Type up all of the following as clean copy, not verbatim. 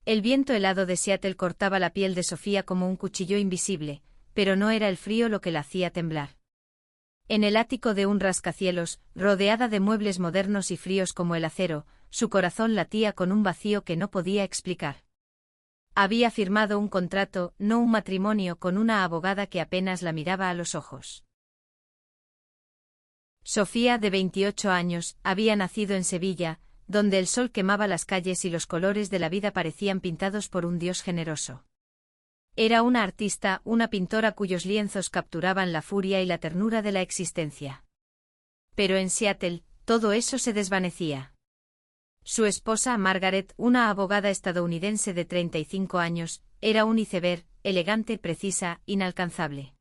El viento helado de Seattle cortaba la piel de Sofía como un cuchillo invisible, pero no era el frío lo que la hacía temblar. En el ático de un rascacielos, rodeada de muebles modernos y fríos como el acero, su corazón latía con un vacío que no podía explicar. Había firmado un contrato, no un matrimonio, con una abogada que apenas la miraba a los ojos. Sofía, de 28 años, había nacido en Sevilla, donde el sol quemaba las calles y los colores de la vida parecían pintados por un dios generoso. Era una artista, una pintora cuyos lienzos capturaban la furia y la ternura de la existencia. Pero en Seattle, todo eso se desvanecía. Su esposa, Margaret, una abogada estadounidense de 35 años, era un iceberg, elegante, precisa, inalcanzable.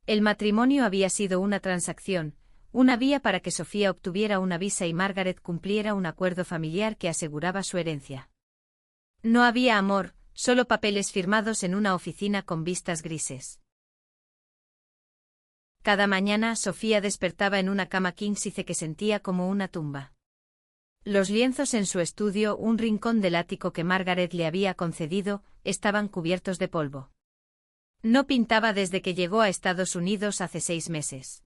El matrimonio había sido una transacción, una vía para que Sofía obtuviera una visa y Margaret cumpliera un acuerdo familiar que aseguraba su herencia. No había amor, solo papeles firmados en una oficina con vistas grises. Cada mañana Sofía despertaba en una cama king size que sentía como una tumba. Los lienzos en su estudio, un rincón del ático que Margaret le había concedido, estaban cubiertos de polvo. No pintaba desde que llegó a Estados Unidos hace 6 meses.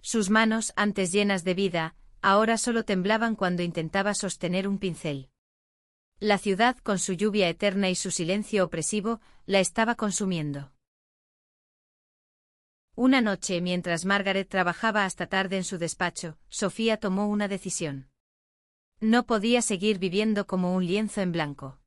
Sus manos, antes llenas de vida, ahora solo temblaban cuando intentaba sostener un pincel. La ciudad, con su lluvia eterna y su silencio opresivo, la estaba consumiendo. Una noche, mientras Margaret trabajaba hasta tarde en su despacho, Sofía tomó una decisión. No podía seguir viviendo como un lienzo en blanco.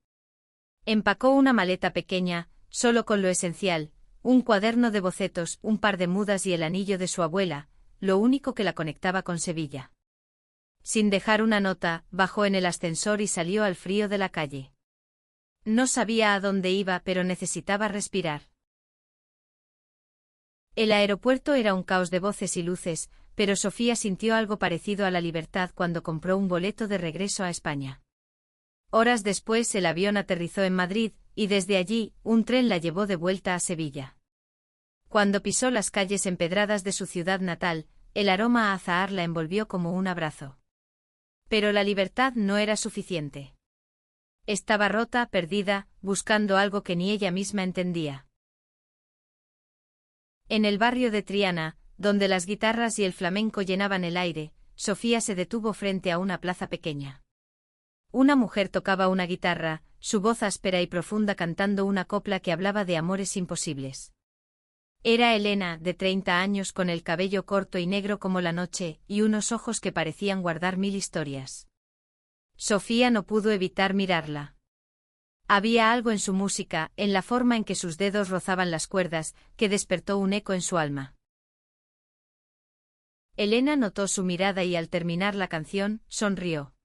Empacó una maleta pequeña, solo con lo esencial, un cuaderno de bocetos, un par de mudas y el anillo de su abuela, lo único que la conectaba con Sevilla. Sin dejar una nota, bajó en el ascensor y salió al frío de la calle. No sabía a dónde iba, pero necesitaba respirar. El aeropuerto era un caos de voces y luces, pero Sofía sintió algo parecido a la libertad cuando compró un boleto de regreso a España. Horas después el avión aterrizó en Madrid, y desde allí, un tren la llevó de vuelta a Sevilla. Cuando pisó las calles empedradas de su ciudad natal, el aroma a azahar la envolvió como un abrazo. Pero la libertad no era suficiente. Estaba rota, perdida, buscando algo que ni ella misma entendía. En el barrio de Triana, donde las guitarras y el flamenco llenaban el aire, Sofía se detuvo frente a una plaza pequeña. Una mujer tocaba una guitarra, su voz áspera y profunda cantando una copla que hablaba de amores imposibles. Era Elena, de 30 años, con el cabello corto y negro como la noche, y unos ojos que parecían guardar 1000 historias. Sofía no pudo evitar mirarla. Había algo en su música, en la forma en que sus dedos rozaban las cuerdas, que despertó un eco en su alma. Elena notó su mirada y al terminar la canción, sonrió.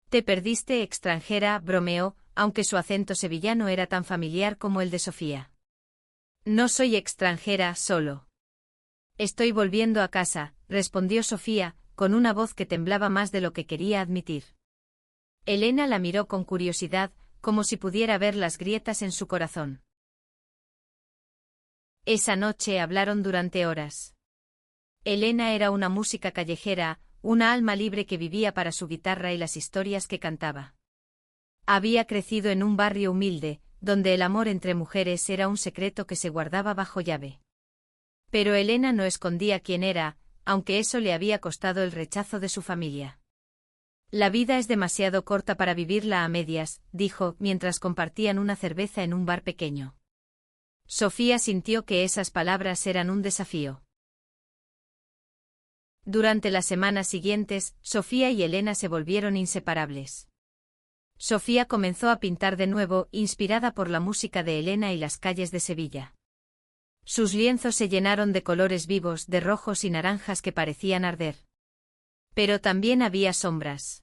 «Te perdiste, extranjera», bromeó, aunque su acento sevillano era tan familiar como el de Sofía. «No soy extranjera, solo. Estoy volviendo a casa», respondió Sofía, con una voz que temblaba más de lo que quería admitir. Elena la miró con curiosidad, como si pudiera ver las grietas en su corazón. Esa noche hablaron durante horas. Elena era una música callejera, una alma libre que vivía para su guitarra y las historias que cantaba. Había crecido en un barrio humilde, donde el amor entre mujeres era un secreto que se guardaba bajo llave. Pero Elena no escondía quién era, aunque eso le había costado el rechazo de su familia. «La vida es demasiado corta para vivirla a medias», dijo, mientras compartían una cerveza en un bar pequeño. Sofía sintió que esas palabras eran un desafío. Durante las semanas siguientes, Sofía y Elena se volvieron inseparables. Sofía comenzó a pintar de nuevo, inspirada por la música de Elena y las calles de Sevilla. Sus lienzos se llenaron de colores vivos, de rojos y naranjas que parecían arder. Pero también había sombras.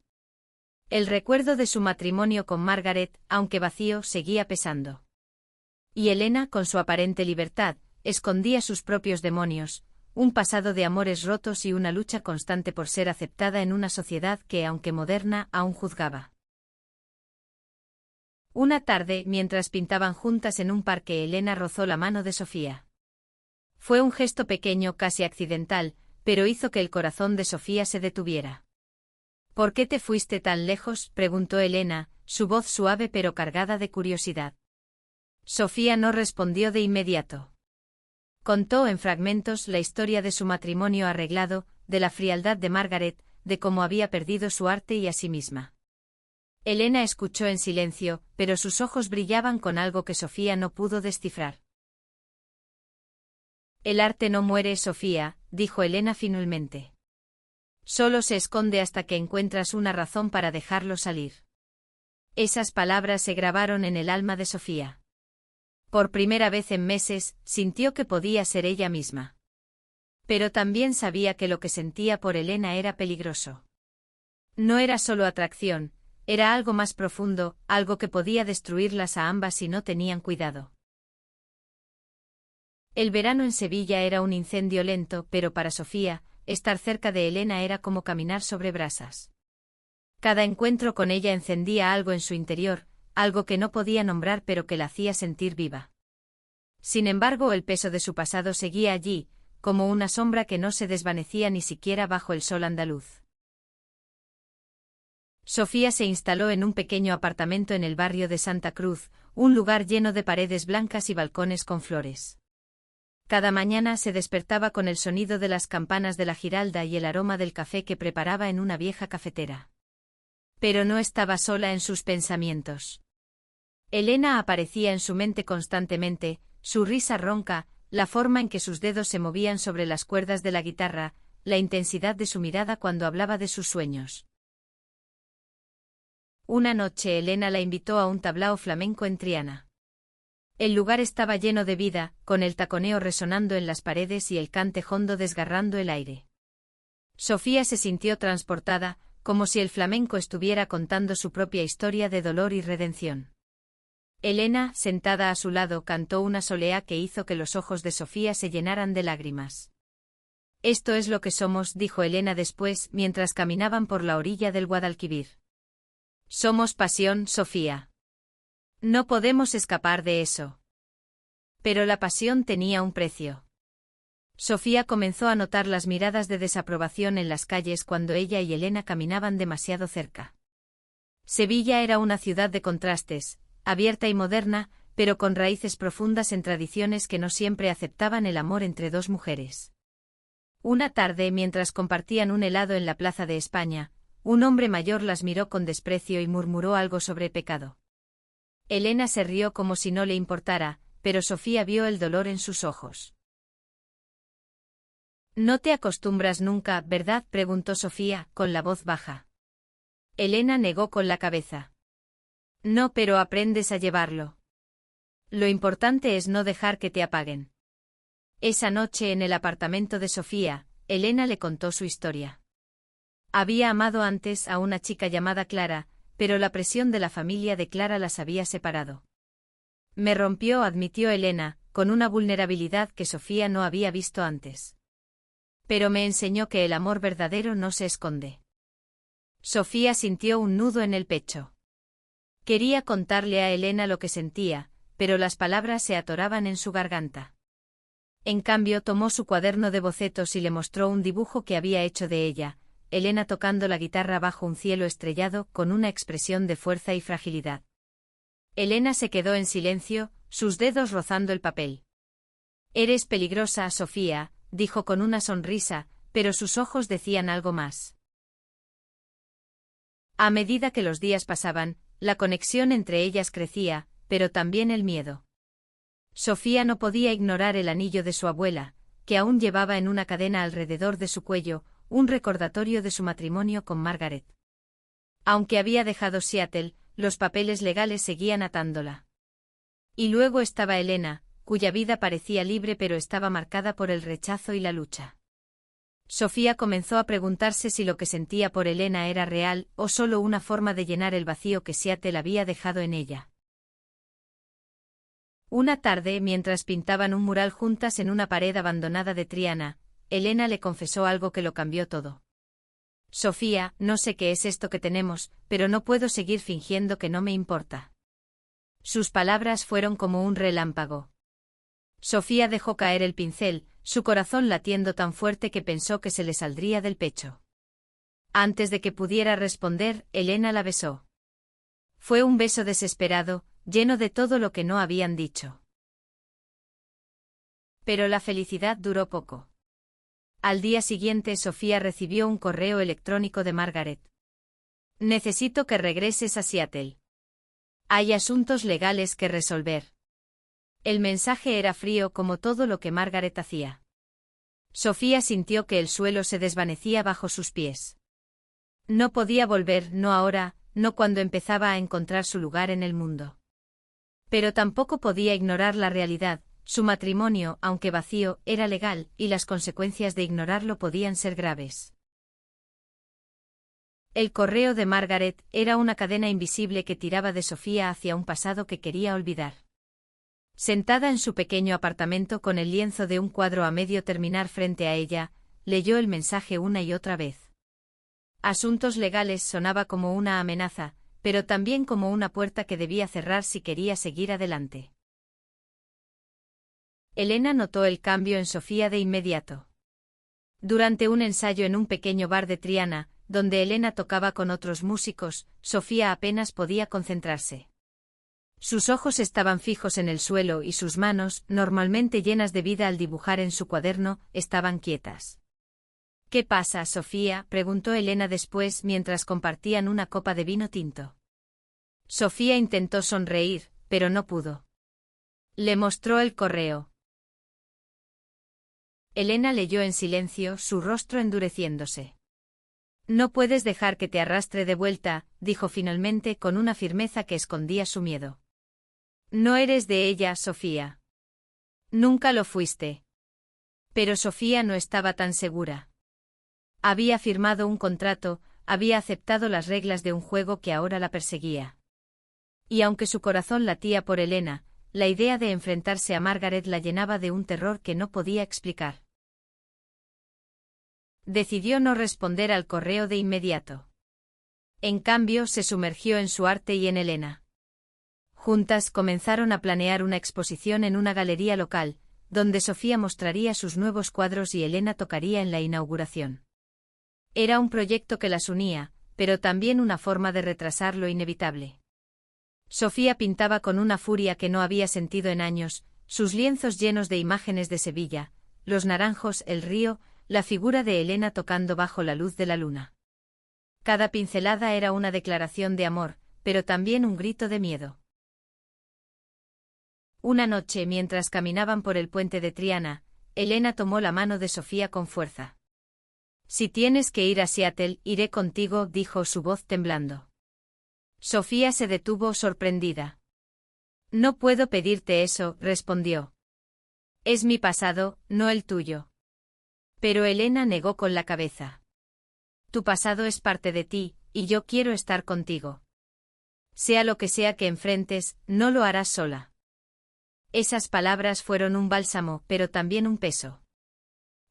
El recuerdo de su matrimonio con Margaret, aunque vacío, seguía pesando. Y Elena, con su aparente libertad, escondía sus propios demonios, un pasado de amores rotos y una lucha constante por ser aceptada en una sociedad que, aunque moderna, aún juzgaba. Una tarde, mientras pintaban juntas en un parque, Elena rozó la mano de Sofía. Fue un gesto pequeño, casi accidental, pero hizo que el corazón de Sofía se detuviera. «¿Por qué te fuiste tan lejos?», preguntó Elena, su voz suave pero cargada de curiosidad. Sofía no respondió de inmediato. Contó en fragmentos la historia de su matrimonio arreglado, de la frialdad de Margaret, de cómo había perdido su arte y a sí misma. Elena escuchó en silencio, pero sus ojos brillaban con algo que Sofía no pudo descifrar. El arte no muere, Sofía, dijo Elena finalmente. Solo se esconde hasta que encuentras una razón para dejarlo salir. Esas palabras se grabaron en el alma de Sofía. Por primera vez en meses, sintió que podía ser ella misma. Pero también sabía que lo que sentía por Elena era peligroso. No era solo atracción, era algo más profundo, algo que podía destruirlas a ambas si no tenían cuidado. El verano en Sevilla era un incendio lento, pero para Sofía, estar cerca de Elena era como caminar sobre brasas. Cada encuentro con ella encendía algo en su interior, algo que no podía nombrar pero que la hacía sentir viva. Sin embargo, el peso de su pasado seguía allí, como una sombra que no se desvanecía ni siquiera bajo el sol andaluz. Sofía se instaló en un pequeño apartamento en el barrio de Santa Cruz, un lugar lleno de paredes blancas y balcones con flores. Cada mañana se despertaba con el sonido de las campanas de la Giralda y el aroma del café que preparaba en una vieja cafetera. Pero no estaba sola en sus pensamientos. Elena aparecía en su mente constantemente, su risa ronca, la forma en que sus dedos se movían sobre las cuerdas de la guitarra, la intensidad de su mirada cuando hablaba de sus sueños. Una noche Elena la invitó a un tablao flamenco en Triana. El lugar estaba lleno de vida, con el taconeo resonando en las paredes y el cante hondo desgarrando el aire. Sofía se sintió transportada, como si el flamenco estuviera contando su propia historia de dolor y redención. Elena, sentada a su lado, cantó una solea que hizo que los ojos de Sofía se llenaran de lágrimas. «Esto es lo que somos», dijo Elena después, mientras caminaban por la orilla del Guadalquivir. «Somos pasión, Sofía. No podemos escapar de eso». Pero la pasión tenía un precio. Sofía comenzó a notar las miradas de desaprobación en las calles cuando ella y Elena caminaban demasiado cerca. Sevilla era una ciudad de contrastes, abierta y moderna, pero con raíces profundas en tradiciones que no siempre aceptaban el amor entre dos mujeres. Una tarde, mientras compartían un helado en la Plaza de España, un hombre mayor las miró con desprecio y murmuró algo sobre pecado. Elena se rió como si no le importara, pero Sofía vio el dolor en sus ojos. «No te acostumbras nunca, ¿verdad?», preguntó Sofía, con la voz baja. Elena negó con la cabeza. «No, pero aprendes a llevarlo. Lo importante es no dejar que te apaguen». Esa noche en el apartamento de Sofía, Elena le contó su historia. Había amado antes a una chica llamada Clara, pero la presión de la familia de Clara las había separado. «Me rompió», admitió Elena, con una vulnerabilidad que Sofía no había visto antes. «Pero me enseñó que el amor verdadero no se esconde». Sofía sintió un nudo en el pecho. Quería contarle a Elena lo que sentía, pero las palabras se atoraban en su garganta. En cambio tomó su cuaderno de bocetos y le mostró un dibujo que había hecho de ella, Elena tocando la guitarra bajo un cielo estrellado con una expresión de fuerza y fragilidad. Elena se quedó en silencio, sus dedos rozando el papel. «Eres peligrosa, Sofía», dijo con una sonrisa, pero sus ojos decían algo más. A medida que los días pasaban, la conexión entre ellas crecía, pero también el miedo. Sofía no podía ignorar el anillo de su abuela, que aún llevaba en una cadena alrededor de su cuello, un recordatorio de su matrimonio con Margaret. Aunque había dejado Seattle, los papeles legales seguían atándola. Y luego estaba Elena, cuya vida parecía libre pero estaba marcada por el rechazo y la lucha. Sofía comenzó a preguntarse si lo que sentía por Elena era real o solo una forma de llenar el vacío que Seattle había dejado en ella. Una tarde, mientras pintaban un mural juntas en una pared abandonada de Triana, Elena le confesó algo que lo cambió todo. «Sofía, no sé qué es esto que tenemos, pero no puedo seguir fingiendo que no me importa». Sus palabras fueron como un relámpago. Sofía dejó caer el pincel, su corazón latiendo tan fuerte que pensó que se le saldría del pecho. Antes de que pudiera responder, Elena la besó. Fue un beso desesperado, lleno de todo lo que no habían dicho. Pero la felicidad duró poco. Al día siguiente Sofía recibió un correo electrónico de Margaret. Necesito que regreses a Seattle. Hay asuntos legales que resolver. El mensaje era frío como todo lo que Margaret hacía. Sofía sintió que el suelo se desvanecía bajo sus pies. No podía volver, no ahora, no cuando empezaba a encontrar su lugar en el mundo. Pero tampoco podía ignorar la realidad. Su matrimonio, aunque vacío, era legal, y las consecuencias de ignorarlo podían ser graves. El correo de Margaret era una cadena invisible que tiraba de Sofía hacia un pasado que quería olvidar. Sentada en su pequeño apartamento con el lienzo de un cuadro a medio terminar frente a ella, leyó el mensaje una y otra vez. Asuntos legales sonaba como una amenaza, pero también como una puerta que debía cerrar si quería seguir adelante. Elena notó el cambio en Sofía de inmediato. Durante un ensayo en un pequeño bar de Triana, donde Elena tocaba con otros músicos, Sofía apenas podía concentrarse. Sus ojos estaban fijos en el suelo y sus manos, normalmente llenas de vida al dibujar en su cuaderno, estaban quietas. ¿Qué pasa, Sofía?, preguntó Elena después mientras compartían una copa de vino tinto. Sofía intentó sonreír, pero no pudo. Le mostró el correo. Elena leyó en silencio, su rostro endureciéndose. No puedes dejar que te arrastre de vuelta, dijo finalmente con una firmeza que escondía su miedo. No eres de ella, Sofía. Nunca lo fuiste. Pero Sofía no estaba tan segura. Había firmado un contrato, había aceptado las reglas de un juego que ahora la perseguía. Y aunque su corazón latía por Elena, la idea de enfrentarse a Margaret la llenaba de un terror que no podía explicar. Decidió no responder al correo de inmediato. En cambio, se sumergió en su arte y en Elena. Juntas comenzaron a planear una exposición en una galería local, donde Sofía mostraría sus nuevos cuadros y Elena tocaría en la inauguración. Era un proyecto que las unía, pero también una forma de retrasar lo inevitable. Sofía pintaba con una furia que no había sentido en años, sus lienzos llenos de imágenes de Sevilla, los naranjos, el río, la figura de Elena tocando bajo la luz de la luna. Cada pincelada era una declaración de amor, pero también un grito de miedo. Una noche, mientras caminaban por el puente de Triana, Elena tomó la mano de Sofía con fuerza. Si tienes que ir a Seattle, iré contigo, dijo su voz temblando. Sofía se detuvo sorprendida. No puedo pedirte eso, respondió. Es mi pasado, no el tuyo. Pero Elena negó con la cabeza. Tu pasado es parte de ti, y yo quiero estar contigo. Sea lo que sea que enfrentes, no lo harás sola. Esas palabras fueron un bálsamo, pero también un peso.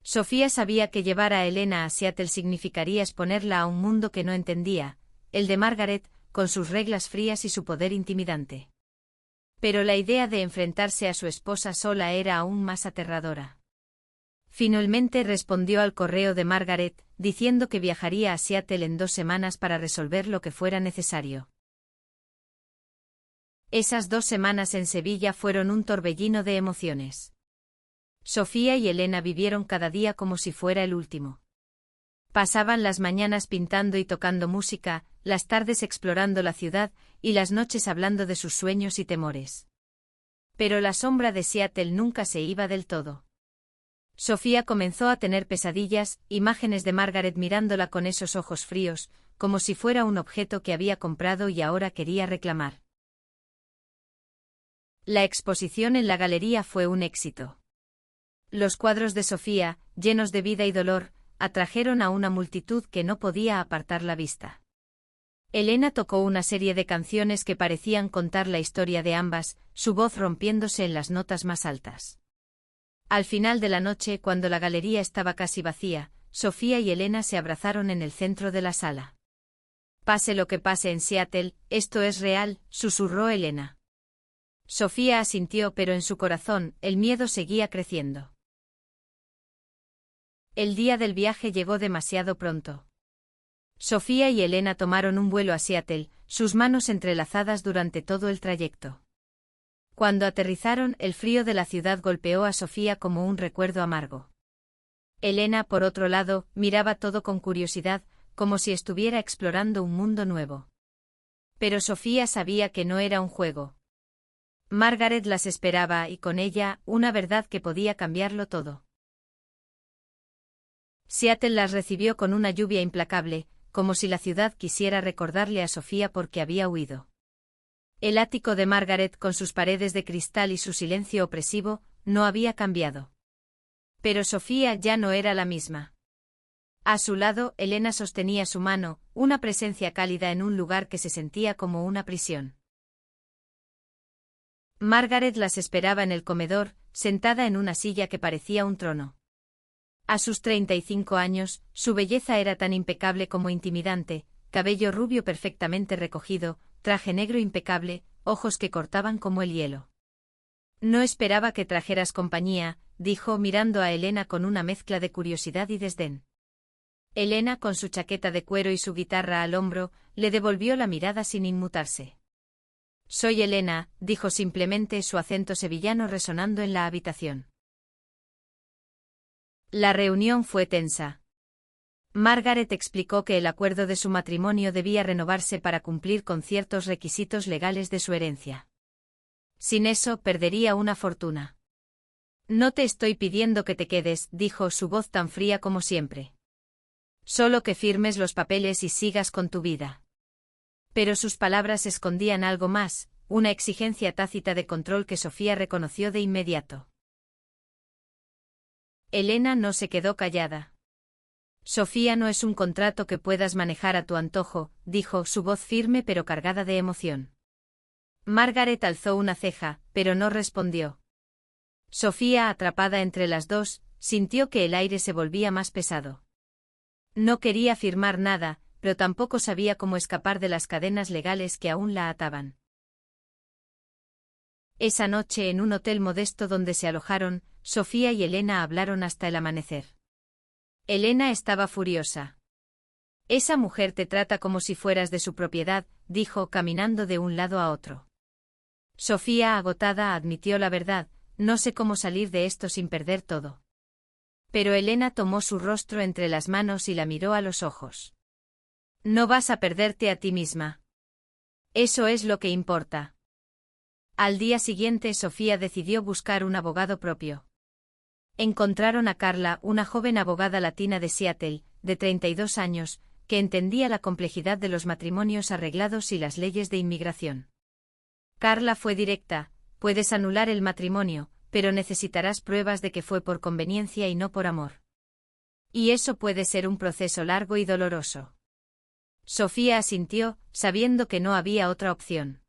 Sofía sabía que llevar a Elena a Seattle significaría exponerla a un mundo que no entendía, el de Margaret, con sus reglas frías y su poder intimidante. Pero la idea de enfrentarse a su esposa sola era aún más aterradora. Finalmente respondió al correo de Margaret, diciendo que viajaría a Seattle en 2 semanas para resolver lo que fuera necesario. Esas 2 semanas en Sevilla fueron un torbellino de emociones. Sofía y Elena vivieron cada día como si fuera el último. Pasaban las mañanas pintando y tocando música, las tardes explorando la ciudad, y las noches hablando de sus sueños y temores. Pero la sombra de Seattle nunca se iba del todo. Sofía comenzó a tener pesadillas, imágenes de Margaret mirándola con esos ojos fríos, como si fuera un objeto que había comprado y ahora quería reclamar. La exposición en la galería fue un éxito. Los cuadros de Sofía, llenos de vida y dolor, atrajeron a una multitud que no podía apartar la vista. Elena tocó una serie de canciones que parecían contar la historia de ambas, su voz rompiéndose en las notas más altas. Al final de la noche, cuando la galería estaba casi vacía, Sofía y Elena se abrazaron en el centro de la sala. Pase lo que pase en Seattle, esto es real, susurró Elena. Sofía asintió, pero en su corazón, el miedo seguía creciendo. El día del viaje llegó demasiado pronto. Sofía y Elena tomaron un vuelo a Seattle, sus manos entrelazadas durante todo el trayecto. Cuando aterrizaron, el frío de la ciudad golpeó a Sofía como un recuerdo amargo. Elena, por otro lado, miraba todo con curiosidad, como si estuviera explorando un mundo nuevo. Pero Sofía sabía que no era un juego. Margaret las esperaba y con ella, una verdad que podía cambiarlo todo. Seattle las recibió con una lluvia implacable, como si la ciudad quisiera recordarle a Sofía por qué había huido. El ático de Margaret, con sus paredes de cristal y su silencio opresivo, no había cambiado. Pero Sofía ya no era la misma. A su lado, Elena sostenía su mano, una presencia cálida en un lugar que se sentía como una prisión. Margaret las esperaba en el comedor, sentada en una silla que parecía un trono. A sus 35 años, su belleza era tan impecable como intimidante, cabello rubio perfectamente recogido, traje negro impecable, ojos que cortaban como el hielo. No esperaba que trajeras compañía, dijo mirando a Elena con una mezcla de curiosidad y desdén. Elena, con su chaqueta de cuero y su guitarra al hombro, le devolvió la mirada sin inmutarse. Soy Elena, dijo simplemente, su acento sevillano resonando en la habitación. La reunión fue tensa. Margaret explicó que el acuerdo de su matrimonio debía renovarse para cumplir con ciertos requisitos legales de su herencia. Sin eso, perdería una fortuna. No te estoy pidiendo que te quedes, dijo, su voz tan fría como siempre. Solo que firmes los papeles y sigas con tu vida. Pero sus palabras escondían algo más, una exigencia tácita de control que Sofía reconoció de inmediato. Elena no se quedó callada. Sofía, no es un contrato que puedas manejar a tu antojo, dijo, su voz firme pero cargada de emoción. Margaret alzó una ceja, pero no respondió. Sofía, atrapada entre las dos, sintió que el aire se volvía más pesado. No quería firmar nada, pero tampoco sabía cómo escapar de las cadenas legales que aún la ataban. Esa noche, en un hotel modesto donde se alojaron, Sofía y Elena hablaron hasta el amanecer. Elena estaba furiosa. Esa mujer te trata como si fueras de su propiedad, dijo, caminando de un lado a otro. Sofía, agotada, admitió la verdad, no sé cómo salir de esto sin perder todo. Pero Elena tomó su rostro entre las manos y la miró a los ojos. No vas a perderte a ti misma. Eso es lo que importa. Al día siguiente, Sofía decidió buscar un abogado propio. Encontraron a Carla, una joven abogada latina de Seattle, de 32 años, que entendía la complejidad de los matrimonios arreglados y las leyes de inmigración. Carla fue directa: puedes anular el matrimonio, pero necesitarás pruebas de que fue por conveniencia y no por amor. Y eso puede ser un proceso largo y doloroso. Sofía asintió, sabiendo que no había otra opción.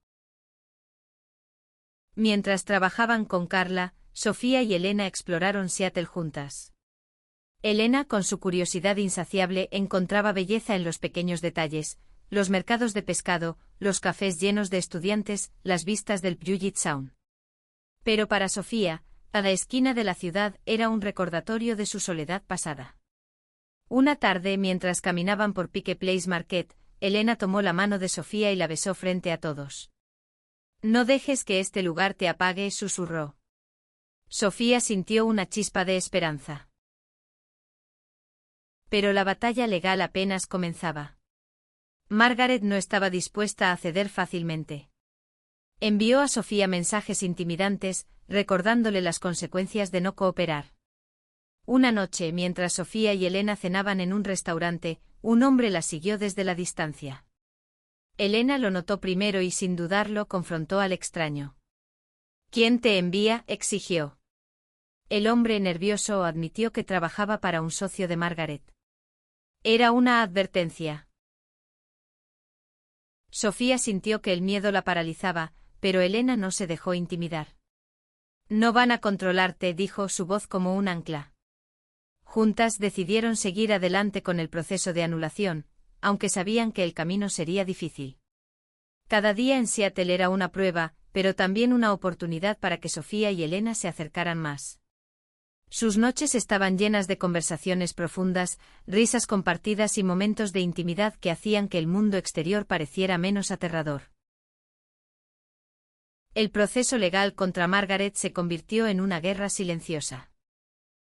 Mientras trabajaban con Carla, Sofía y Elena exploraron Seattle juntas. Elena, con su curiosidad insaciable, encontraba belleza en los pequeños detalles: los mercados de pescado, los cafés llenos de estudiantes, las vistas del Puget Sound. Pero para Sofía, cada esquina de la ciudad era un recordatorio de su soledad pasada. Una tarde, mientras caminaban por Pike Place Market, Elena tomó la mano de Sofía y la besó frente a todos. No dejes que este lugar te apague, susurró. Sofía sintió una chispa de esperanza. Pero la batalla legal apenas comenzaba. Margaret no estaba dispuesta a ceder fácilmente. Envió a Sofía mensajes intimidantes, recordándole las consecuencias de no cooperar. Una noche, mientras Sofía y Elena cenaban en un restaurante, un hombre la siguió desde la distancia. Elena lo notó primero y, sin dudarlo, confrontó al extraño. ¿Quién te envía?, exigió. El hombre, nervioso, admitió que trabajaba para un socio de Margaret. Era una advertencia. Sofía sintió que el miedo la paralizaba, pero Elena no se dejó intimidar. No van a controlarte, dijo, su voz como un ancla. Juntas decidieron seguir adelante con el proceso de anulación, aunque sabían que el camino sería difícil. Cada día en Seattle era una prueba, pero también una oportunidad para que Sofía y Elena se acercaran más. Sus noches estaban llenas de conversaciones profundas, risas compartidas y momentos de intimidad que hacían que el mundo exterior pareciera menos aterrador. El proceso legal contra Margaret se convirtió en una guerra silenciosa.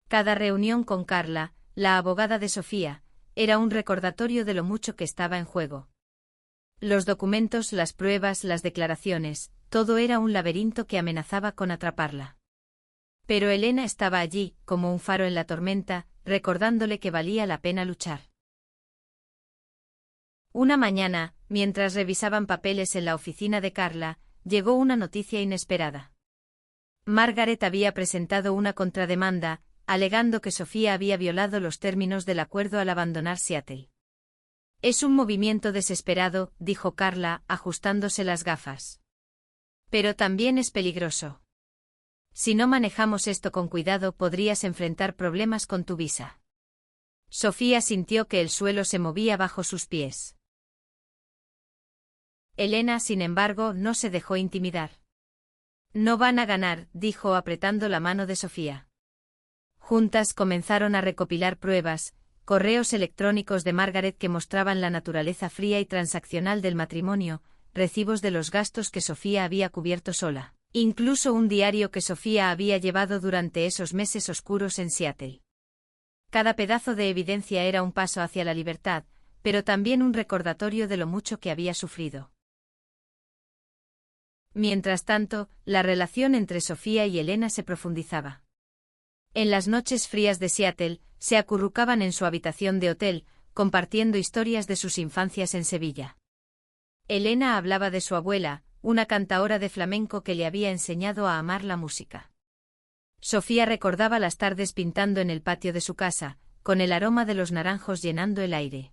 Cada reunión con Carla, la abogada de Sofía, era un recordatorio de lo mucho que estaba en juego. Los documentos, las pruebas, las declaraciones, todo era un laberinto que amenazaba con atraparla. Pero Elena estaba allí, como un faro en la tormenta, recordándole que valía la pena luchar. Una mañana, mientras revisaban papeles en la oficina de Carla, llegó una noticia inesperada. Margaret había presentado una contrademanda, alegando que Sofía había violado los términos del acuerdo al abandonar Seattle. Es un movimiento desesperado, dijo Carla, ajustándose las gafas. Pero también es peligroso. Si no manejamos esto con cuidado, podrías enfrentar problemas con tu visa. Sofía sintió que el suelo se movía bajo sus pies. Elena, sin embargo, no se dejó intimidar. No van a ganar, dijo apretando la mano de Sofía. Juntas comenzaron a recopilar pruebas, correos electrónicos de Margaret que mostraban la naturaleza fría y transaccional del matrimonio, recibos de los gastos que Sofía había cubierto sola. Incluso un diario que Sofía había llevado durante esos meses oscuros en Seattle. Cada pedazo de evidencia era un paso hacia la libertad, pero también un recordatorio de lo mucho que había sufrido. Mientras tanto, la relación entre Sofía y Elena se profundizaba. En las noches frías de Seattle, se acurrucaban en su habitación de hotel, compartiendo historias de sus infancias en Sevilla. Elena hablaba de su abuela, una cantaora de flamenco que le había enseñado a amar la música. Sofía recordaba las tardes pintando en el patio de su casa, con el aroma de los naranjos llenando el aire.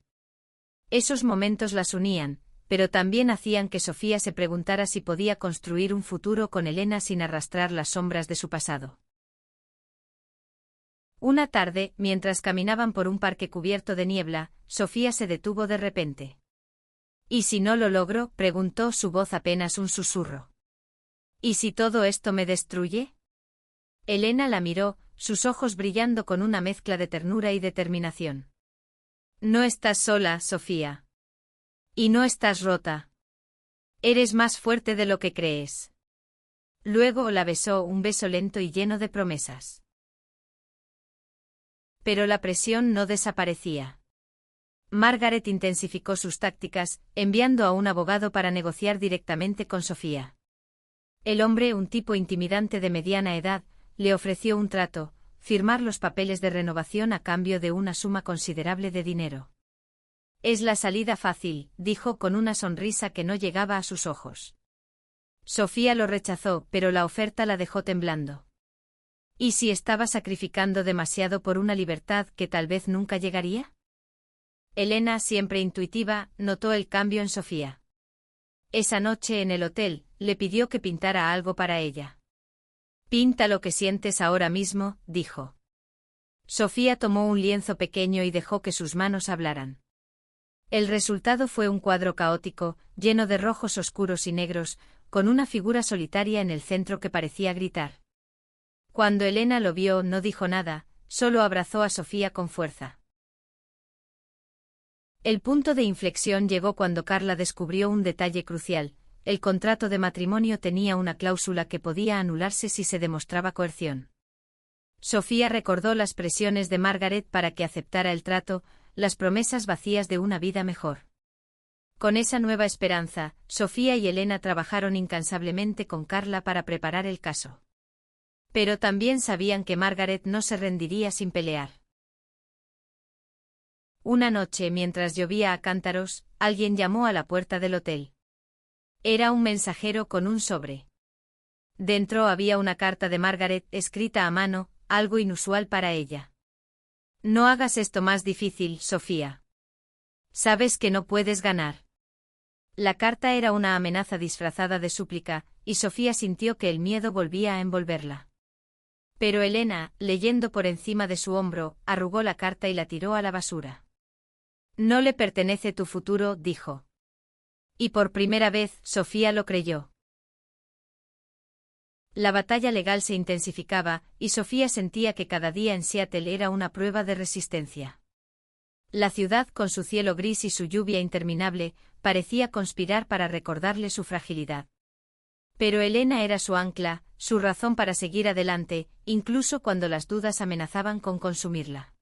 Esos momentos las unían, pero también hacían que Sofía se preguntara si podía construir un futuro con Elena sin arrastrar las sombras de su pasado. Una tarde, mientras caminaban por un parque cubierto de niebla, Sofía se detuvo de repente. ¿Y si no lo logro?, preguntó, su voz apenas un susurro. ¿Y si todo esto me destruye? Elena la miró, sus ojos brillando con una mezcla de ternura y determinación. No estás sola, Sofía. Y no estás rota. Eres más fuerte de lo que crees. Luego la besó, un beso lento y lleno de promesas. Pero la presión no desaparecía. Margaret intensificó sus tácticas, enviando a un abogado para negociar directamente con Sofía. El hombre, un tipo intimidante de mediana edad, le ofreció un trato: firmar los papeles de renovación a cambio de una suma considerable de dinero. Es la salida fácil, dijo con una sonrisa que no llegaba a sus ojos. Sofía lo rechazó, pero la oferta la dejó temblando. ¿Y si estaba sacrificando demasiado por una libertad que tal vez nunca llegaría? Elena, siempre intuitiva, notó el cambio en Sofía. Esa noche en el hotel, le pidió que pintara algo para ella. «Pinta lo que sientes ahora mismo», dijo. Sofía tomó un lienzo pequeño y dejó que sus manos hablaran. El resultado fue un cuadro caótico, lleno de rojos oscuros y negros, con una figura solitaria en el centro que parecía gritar. Cuando Elena lo vio, no dijo nada, solo abrazó a Sofía con fuerza. El punto de inflexión llegó cuando Carla descubrió un detalle crucial: el contrato de matrimonio tenía una cláusula que podía anularse si se demostraba coerción. Sofía recordó las presiones de Margaret para que aceptara el trato, las promesas vacías de una vida mejor. Con esa nueva esperanza, Sofía y Elena trabajaron incansablemente con Carla para preparar el caso. Pero también sabían que Margaret no se rendiría sin pelear. Una noche, mientras llovía a cántaros, alguien llamó a la puerta del hotel. Era un mensajero con un sobre. Dentro había una carta de Margaret escrita a mano, algo inusual para ella. «No hagas esto más difícil, Sofía. Sabes que no puedes ganar». La carta era una amenaza disfrazada de súplica, y Sofía sintió que el miedo volvía a envolverla. Pero Elena, leyendo por encima de su hombro, arrugó la carta y la tiró a la basura. «No le pertenece tu futuro», dijo. Y por primera vez, Sofía lo creyó. La batalla legal se intensificaba, y Sofía sentía que cada día en Seattle era una prueba de resistencia. La ciudad, con su cielo gris y su lluvia interminable, parecía conspirar para recordarle su fragilidad. Pero Elena era su ancla, su razón para seguir adelante, incluso cuando las dudas amenazaban con consumirla.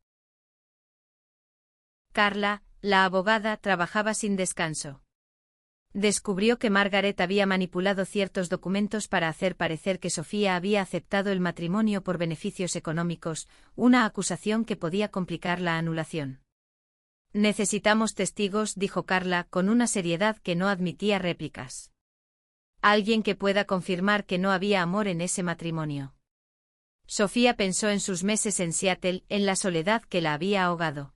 Carla, la abogada, trabajaba sin descanso. Descubrió que Margaret había manipulado ciertos documentos para hacer parecer que Sofía había aceptado el matrimonio por beneficios económicos, una acusación que podía complicar la anulación. Necesitamos testigos, dijo Carla con una seriedad que no admitía réplicas. Alguien que pueda confirmar que no había amor en ese matrimonio. Sofía pensó en sus meses en Seattle, en la soledad que la había ahogado.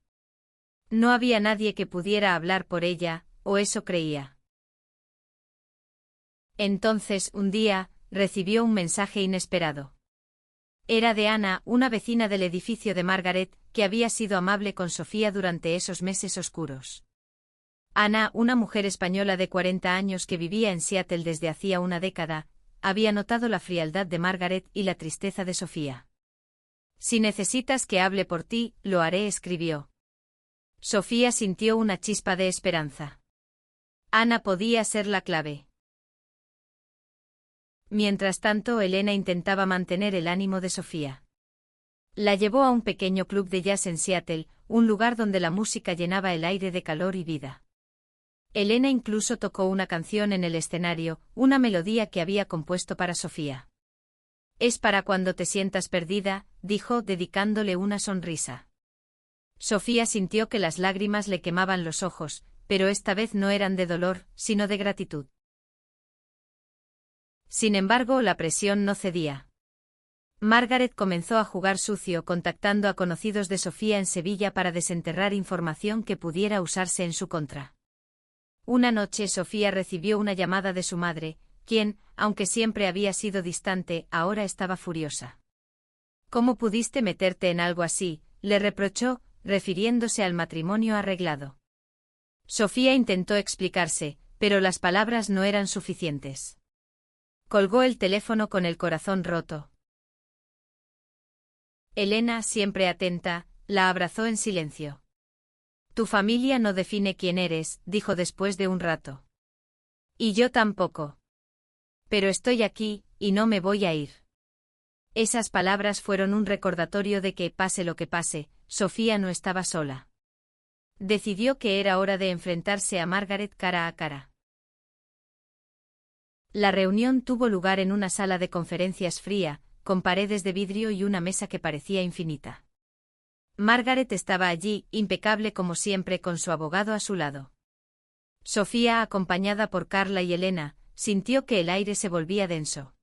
No había nadie que pudiera hablar por ella, o eso creía. Entonces, un día, recibió un mensaje inesperado. Era de Ana, una vecina del edificio de Margaret, que había sido amable con Sofía durante esos meses oscuros. Ana, una mujer española de 40 años que vivía en Seattle desde hacía una década, había notado la frialdad de Margaret y la tristeza de Sofía. Si necesitas que hable por ti, lo haré, escribió. Sofía sintió una chispa de esperanza. Ana podía ser la clave. Mientras tanto, Elena intentaba mantener el ánimo de Sofía. La llevó a un pequeño club de jazz en Seattle, un lugar donde la música llenaba el aire de calor y vida. Elena incluso tocó una canción en el escenario, una melodía que había compuesto para Sofía. Es para cuando te sientas perdida, dijo, dedicándole una sonrisa. Sofía sintió que las lágrimas le quemaban los ojos, pero esta vez no eran de dolor, sino de gratitud. Sin embargo, la presión no cedía. Margaret comenzó a jugar sucio contactando a conocidos de Sofía en Sevilla para desenterrar información que pudiera usarse en su contra. Una noche Sofía recibió una llamada de su madre, quien, aunque siempre había sido distante, ahora estaba furiosa. ¿Cómo pudiste meterte en algo así?, le reprochó, refiriéndose al matrimonio arreglado. Sofía intentó explicarse, pero las palabras no eran suficientes. Colgó el teléfono con el corazón roto. Elena, siempre atenta, la abrazó en silencio. Tu familia no define quién eres, dijo después de un rato. Y yo tampoco. Pero estoy aquí, y no me voy a ir. Esas palabras fueron un recordatorio de que, pase lo que pase, Sofía no estaba sola. Decidió que era hora de enfrentarse a Margaret cara a cara. La reunión tuvo lugar en una sala de conferencias fría, con paredes de vidrio y una mesa que parecía infinita. Margaret estaba allí, impecable como siempre, con su abogado a su lado. Sofía, acompañada por Carla y Elena, sintió que el aire se volvía denso.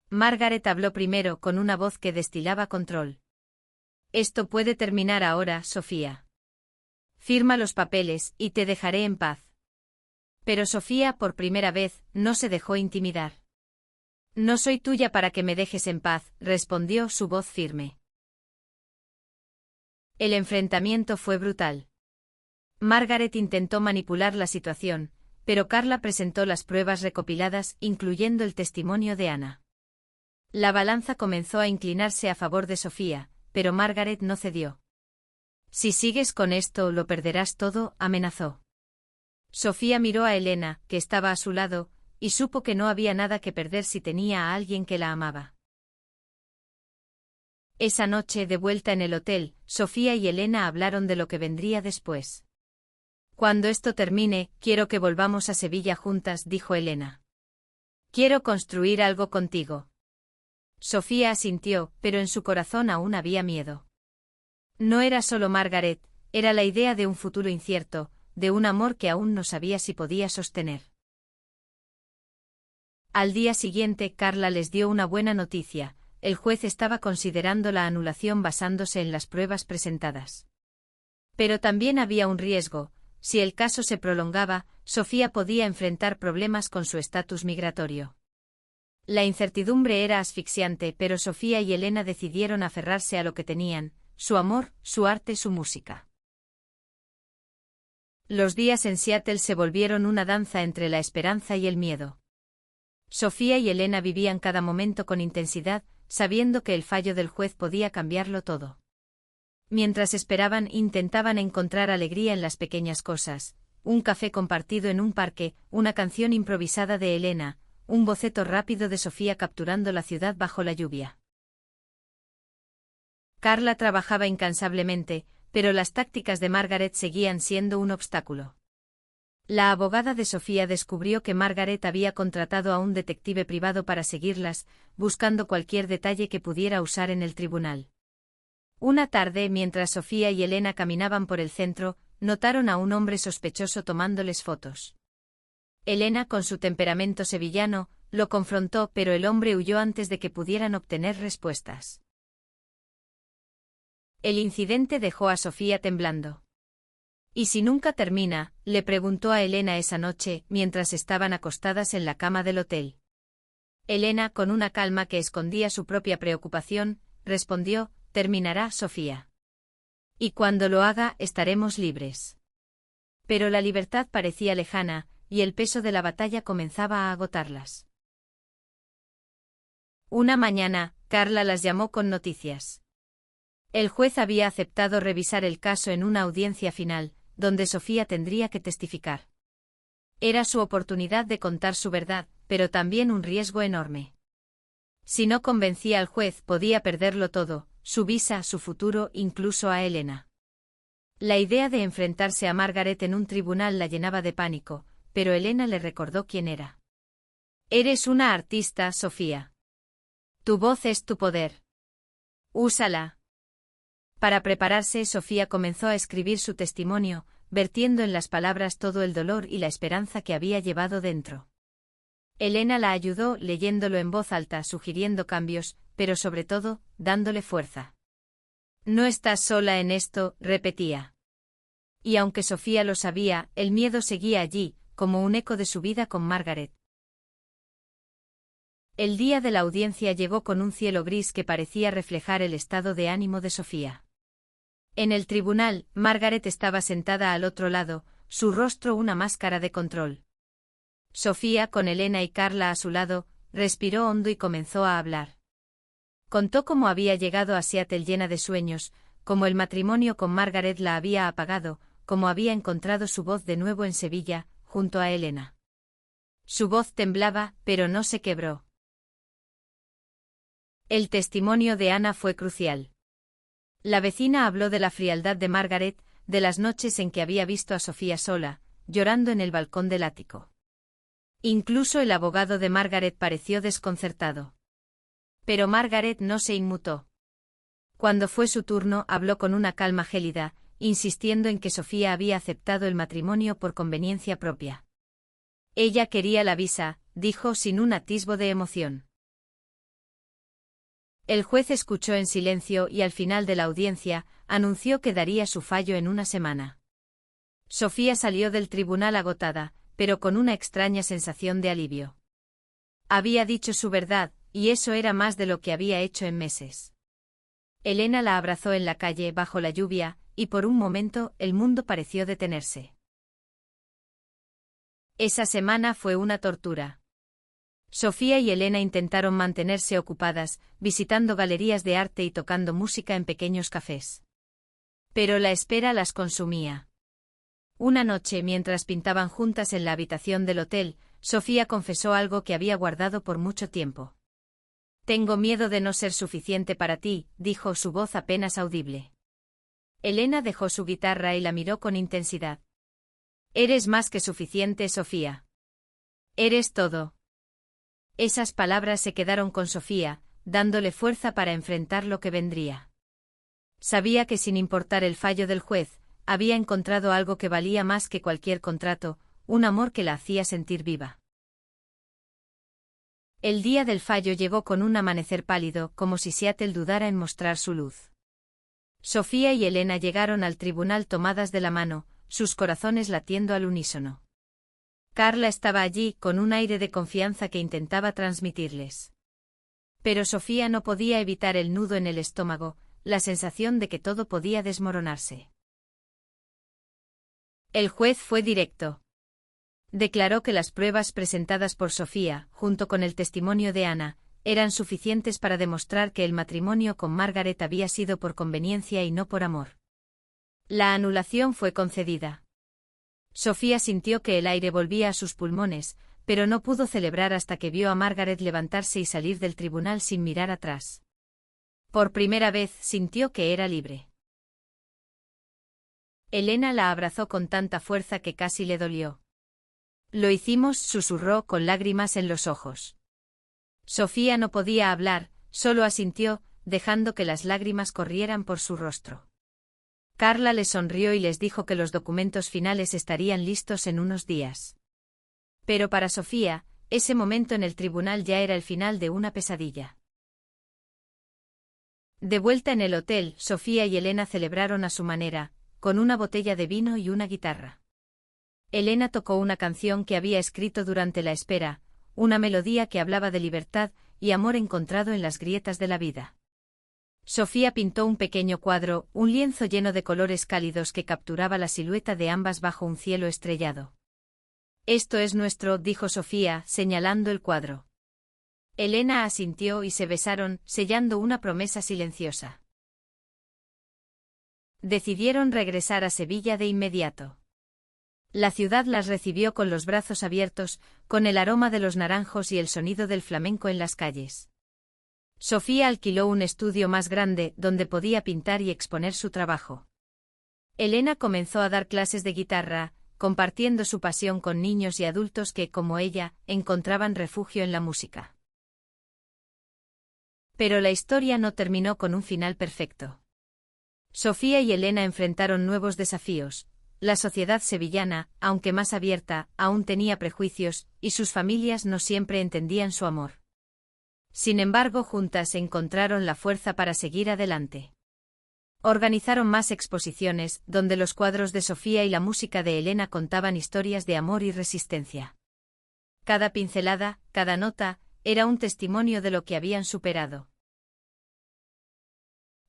Margaret habló primero con una voz que destilaba control. Esto puede terminar ahora, Sofía. Firma los papeles, y te dejaré en paz. Pero Sofía, por primera vez, no se dejó intimidar. No soy tuya para que me dejes en paz, respondió su voz firme. El enfrentamiento fue brutal. Margaret intentó manipular la situación, pero Carla presentó las pruebas recopiladas, incluyendo el testimonio de Ana. La balanza comenzó a inclinarse a favor de Sofía, pero Margaret no cedió. Si sigues con esto, lo perderás todo, amenazó. Sofía miró a Elena, que estaba a su lado, y supo que no había nada que perder si tenía a alguien que la amaba. Esa noche, de vuelta en el hotel, Sofía y Elena hablaron de lo que vendría después. Cuando esto termine, quiero que volvamos a Sevilla juntas, dijo Elena. Quiero construir algo contigo. Sofía asintió, pero en su corazón aún había miedo. No era solo Margaret, era la idea de un futuro incierto, de un amor que aún no sabía si podía sostener. Al día siguiente, Carla les dio una buena noticia: el juez estaba considerando la anulación basándose en las pruebas presentadas. Pero también había un riesgo: si el caso se prolongaba, Sofía podía enfrentar problemas con su estatus migratorio. La incertidumbre era asfixiante, pero Sofía y Elena decidieron aferrarse a lo que tenían: su amor, su arte, su música. Los días en Seattle se volvieron una danza entre la esperanza y el miedo. Sofía y Elena vivían cada momento con intensidad, sabiendo que el fallo del juez podía cambiarlo todo. Mientras esperaban, intentaban encontrar alegría en las pequeñas cosas: un café compartido en un parque, una canción improvisada de Elena, un boceto rápido de Sofía capturando la ciudad bajo la lluvia. Carla trabajaba incansablemente, pero las tácticas de Margaret seguían siendo un obstáculo. La abogada de Sofía descubrió que Margaret había contratado a un detective privado para seguirlas, buscando cualquier detalle que pudiera usar en el tribunal. Una tarde, mientras Sofía y Elena caminaban por el centro, notaron a un hombre sospechoso tomándoles fotos. Elena, con su temperamento sevillano, lo confrontó, pero el hombre huyó antes de que pudieran obtener respuestas. El incidente dejó a Sofía temblando. «¿Y si nunca termina?», le preguntó a Elena esa noche, mientras estaban acostadas en la cama del hotel. Elena, con una calma que escondía su propia preocupación, respondió: «Terminará, Sofía. Y cuando lo haga, estaremos libres». Pero la libertad parecía lejana, y el peso de la batalla comenzaba a agotarlas. Una mañana, Carla las llamó con noticias. El juez había aceptado revisar el caso en una audiencia final, donde Sofía tendría que testificar. Era su oportunidad de contar su verdad, pero también un riesgo enorme. Si no convencía al juez, podía perderlo todo: su visa, su futuro, incluso a Elena. La idea de enfrentarse a Margaret en un tribunal la llenaba de pánico, pero Elena le recordó quién era. «Eres una artista, Sofía. Tu voz es tu poder. Úsala». Para prepararse, Sofía comenzó a escribir su testimonio, vertiendo en las palabras todo el dolor y la esperanza que había llevado dentro. Elena la ayudó, leyéndolo en voz alta, sugiriendo cambios, pero sobre todo, dándole fuerza. «No estás sola en esto», repetía. Y aunque Sofía lo sabía, el miedo seguía allí, como un eco de su vida con Margaret. El día de la audiencia llegó con un cielo gris que parecía reflejar el estado de ánimo de Sofía. En el tribunal, Margaret estaba sentada al otro lado, su rostro una máscara de control. Sofía, con Elena y Carla a su lado, respiró hondo y comenzó a hablar. Contó cómo había llegado a Seattle llena de sueños, cómo el matrimonio con Margaret la había apagado, cómo había encontrado su voz de nuevo en Sevilla, junto a Elena. Su voz temblaba, pero no se quebró. El testimonio de Ana fue crucial. La vecina habló de la frialdad de Margaret, de las noches en que había visto a Sofía sola, llorando en el balcón del ático. Incluso el abogado de Margaret pareció desconcertado. Pero Margaret no se inmutó. Cuando fue su turno, habló con una calma gélida, insistiendo en que Sofía había aceptado el matrimonio por conveniencia propia. Ella quería la visa, dijo sin un atisbo de emoción. El juez escuchó en silencio y al final de la audiencia, anunció que daría su fallo en una semana. Sofía salió del tribunal agotada, pero con una extraña sensación de alivio. Había dicho su verdad, y eso era más de lo que había hecho en meses. Elena la abrazó en la calle bajo la lluvia, y por un momento el mundo pareció detenerse. Esa semana fue una tortura. Sofía y Elena intentaron mantenerse ocupadas, visitando galerías de arte y tocando música en pequeños cafés. Pero la espera las consumía. Una noche, mientras pintaban juntas en la habitación del hotel, Sofía confesó algo que había guardado por mucho tiempo. «Tengo miedo de no ser suficiente para ti», dijo, su voz apenas audible. Elena dejó su guitarra y la miró con intensidad. «Eres más que suficiente, Sofía. Eres todo». Esas palabras se quedaron con Sofía, dándole fuerza para enfrentar lo que vendría. Sabía que sin importar el fallo del juez, había encontrado algo que valía más que cualquier contrato, un amor que la hacía sentir viva. El día del fallo llegó con un amanecer pálido, como si Seattle dudara en mostrar su luz. Sofía y Elena llegaron al tribunal tomadas de la mano, sus corazones latiendo al unísono. Carla estaba allí, con un aire de confianza que intentaba transmitirles. Pero Sofía no podía evitar el nudo en el estómago, la sensación de que todo podía desmoronarse. El juez fue directo. Declaró que las pruebas presentadas por Sofía, junto con el testimonio de Ana, eran suficientes para demostrar que el matrimonio con Margaret había sido por conveniencia y no por amor. La anulación fue concedida. Sofía sintió que el aire volvía a sus pulmones, pero no pudo celebrar hasta que vio a Margaret levantarse y salir del tribunal sin mirar atrás. Por primera vez sintió que era libre. Elena la abrazó con tanta fuerza que casi le dolió. Lo hicimos, susurró con lágrimas en los ojos. Sofía no podía hablar, solo asintió, dejando que las lágrimas corrieran por su rostro. Carla les sonrió y les dijo que los documentos finales estarían listos en unos días. Pero para Sofía, ese momento en el tribunal ya era el final de una pesadilla. De vuelta en el hotel, Sofía y Elena celebraron a su manera, con una botella de vino y una guitarra. Elena tocó una canción que había escrito durante la espera, una melodía que hablaba de libertad y amor encontrado en las grietas de la vida. Sofía pintó un pequeño cuadro, un lienzo lleno de colores cálidos que capturaba la silueta de ambas bajo un cielo estrellado. «Esto es nuestro», dijo Sofía, señalando el cuadro. Elena asintió y se besaron, sellando una promesa silenciosa. Decidieron regresar a Sevilla de inmediato. La ciudad las recibió con los brazos abiertos, con el aroma de los naranjos y el sonido del flamenco en las calles. Sofía alquiló un estudio más grande donde podía pintar y exponer su trabajo. Elena comenzó a dar clases de guitarra, compartiendo su pasión con niños y adultos que, como ella, encontraban refugio en la música. Pero la historia no terminó con un final perfecto. Sofía y Elena enfrentaron nuevos desafíos. La sociedad sevillana, aunque más abierta, aún tenía prejuicios, y sus familias no siempre entendían su amor. Sin embargo, juntas encontraron la fuerza para seguir adelante. Organizaron más exposiciones, donde los cuadros de Sofía y la música de Elena contaban historias de amor y resistencia. Cada pincelada, cada nota, era un testimonio de lo que habían superado.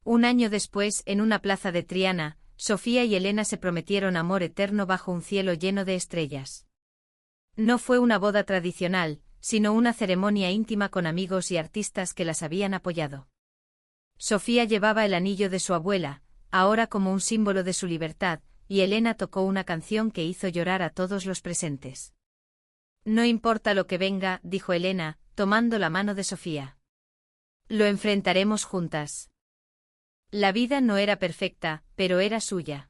Un año después, en una plaza de Triana, Sofía y Elena se prometieron amor eterno bajo un cielo lleno de estrellas. No fue una boda tradicional, sino una ceremonia íntima con amigos y artistas que las habían apoyado. Sofía llevaba el anillo de su abuela, ahora como un símbolo de su libertad, y Elena tocó una canción que hizo llorar a todos los presentes. «No importa lo que venga», dijo Elena, tomando la mano de Sofía. «Lo enfrentaremos juntas». La vida no era perfecta, pero era suya.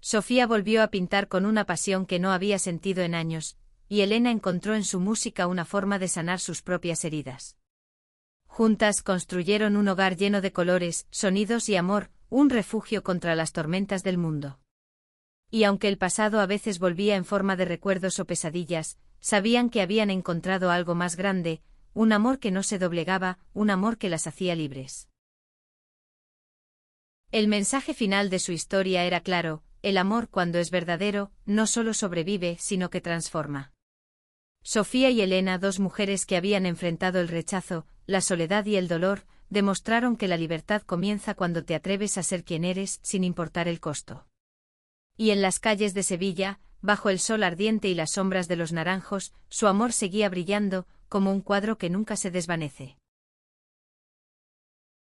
Sofía volvió a pintar con una pasión que no había sentido en años, y Elena encontró en su música una forma de sanar sus propias heridas. Juntas construyeron un hogar lleno de colores, sonidos y amor, un refugio contra las tormentas del mundo. Y aunque el pasado a veces volvía en forma de recuerdos o pesadillas, sabían que habían encontrado algo más grande, un amor que no se doblegaba, un amor que las hacía libres. El mensaje final de su historia era claro: el amor, cuando es verdadero, no solo sobrevive, sino que transforma. Sofía y Elena, dos mujeres que habían enfrentado el rechazo, la soledad y el dolor, demostraron que la libertad comienza cuando te atreves a ser quien eres, sin importar el costo. Y en las calles de Sevilla, bajo el sol ardiente y las sombras de los naranjos, su amor seguía brillando, como un cuadro que nunca se desvanece.